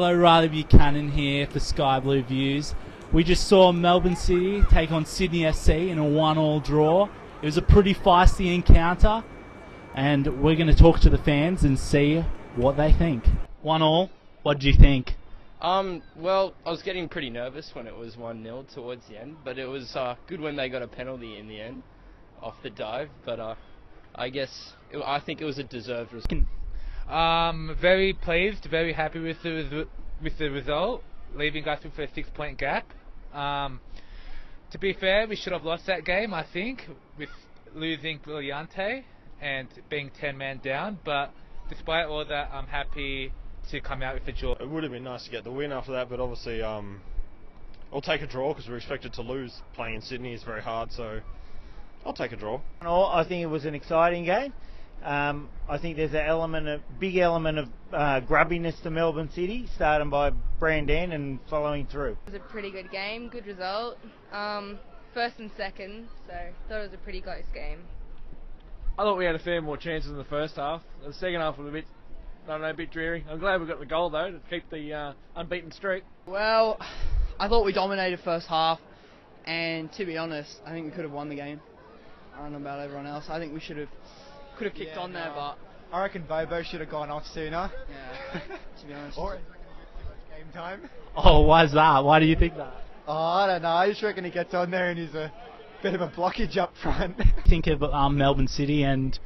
Hello, Riley Buchanan here for Sky Blue Views. We just saw Melbourne City take on Sydney FC in a 1-1 draw. It was a pretty feisty encounter, and we're going to talk to the fans and see what they think. 1-1, what do you think? Well, I was getting pretty nervous when it was 1-0 towards the end, but it was good when they got a penalty in the end off the dive. But I think it was a deserved result. Very pleased, very happy with the result, leaving us with a 6-point gap. To be fair, we should have lost that game, I think, with losing Brillante and being 10-man down. But despite all that, I'm happy to come out with a draw. It would have been nice to get the win after that, but obviously I'll take a draw because we're expected to lose. Playing in Sydney is very hard, so I'll take a draw. I think it was an exciting game. I think there's a big element of grubbiness to Melbourne City, starting by Brandon and following through. It was a pretty good game, good result. First and second, so thought it was a pretty close game. I thought we had a fair more chances in the first half. The second half was a bit dreary. I'm glad we got the goal though to keep the unbeaten streak. Well, I thought we dominated first half, and to be honest, I think we could have won the game. I don't know about everyone else. I think we could have kicked on there, but I reckon Bobo should have gone off sooner. Yeah, to be honest. Or game time. Oh, why's that? Why do you think that? Oh, I don't know. I just reckon he gets on there and he's a bit of a blockage up front. Think of Melbourne City and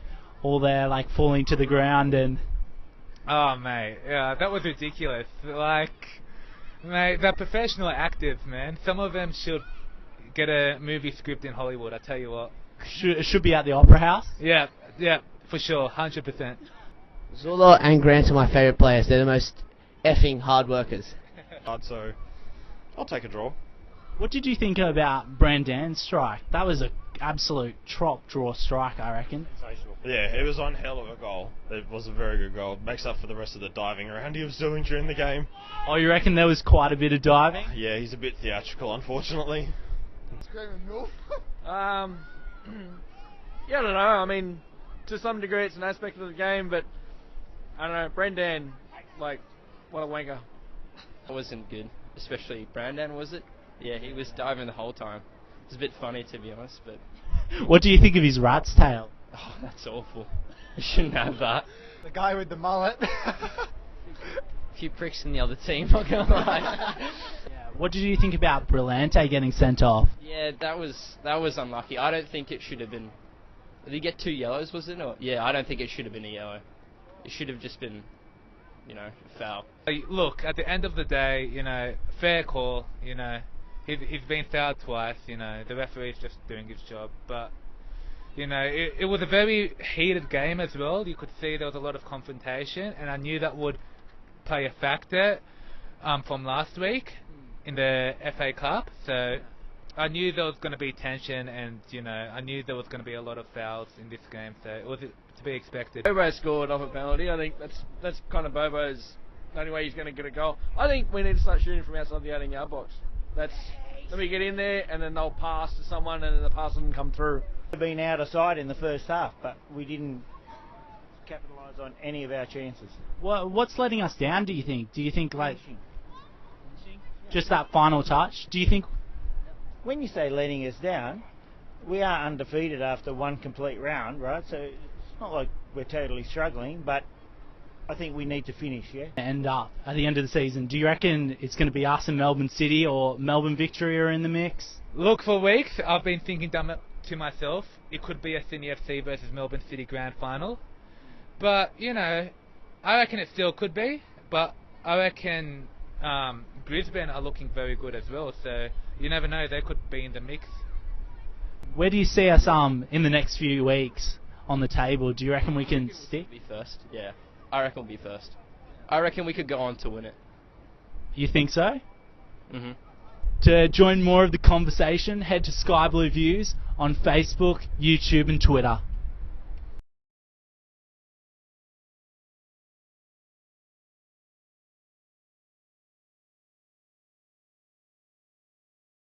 all their falling to the ground and. Oh, mate, yeah, that was ridiculous. Mate, they're professional actors, man. Some of them should get a movie script in Hollywood, I tell you what. Should be at the Opera House? Yeah, for sure, 100%. Zula and Grant are my favourite players. They're the most effing hard workers. So I'll take a draw. What did you think about Brandon's strike? That was an absolute draw strike, I reckon. Yeah, it was one hell of a goal. It was a very good goal. It makes up for the rest of the diving around he was doing during the game. Oh, you reckon there was quite a bit of diving? Yeah, he's a bit theatrical, unfortunately. Yeah, I don't know. I mean, to some degree it's an aspect of the game, but I don't know. Brendan, what a wanker. It wasn't good, especially Brandon, was it? Yeah, he was diving the whole time. It's a bit funny, to be honest, but... What do you think of his rat's tail? Oh, that's awful. You shouldn't have that. The guy with the mullet. A few pricks in the other team, not gonna lie. Yeah, what did you think about Brillante getting sent off? Yeah, that was unlucky. I don't think it should have been... Did he get 2 yellows, was it? Or, yeah, I don't think it should have been a yellow. It should have just been, a foul. Look, at the end of the day, fair call, he's been fouled twice, the referee's just doing his job, but, it was a very heated game as well. You could see there was a lot of confrontation, and I knew that would play a factor from last week in the FA Cup, so I knew there was going to be tension, and I knew there was going to be a lot of fouls in this game, so it was to be expected. Bobo scored off a penalty. I think that's kind of Bobo's the only way he's going to get a goal. I think we need to start shooting from outside the 18-yard box. Let me get in there, and then they'll pass to someone, and then the pass doesn't come through. We've been out of sight in the first half, but we didn't capitalise on any of our chances. What's letting us down, do you think? Do you think just that final touch? Do you think? When you say letting us down, we are undefeated after one complete round, right? So it's not like we're totally struggling, but I think we need to finish, yeah? End up at the end of the season. Do you reckon it's going to be us and Melbourne City or Melbourne Victory are in the mix? Look, for weeks I've been thinking to myself, it could be a Sydney FC versus Melbourne City grand final. But, I reckon it still could be, but I reckon Brisbane are looking very good as well, so you never know, they could be in the mix. Where do you see us in the next few weeks on the table? Do you reckon we can stick? Be first, yeah. I reckon we'll be first. I reckon we could go on to win it. You think so? Mhm. To join more of the conversation, head to Sky Blue Views on Facebook, YouTube and Twitter.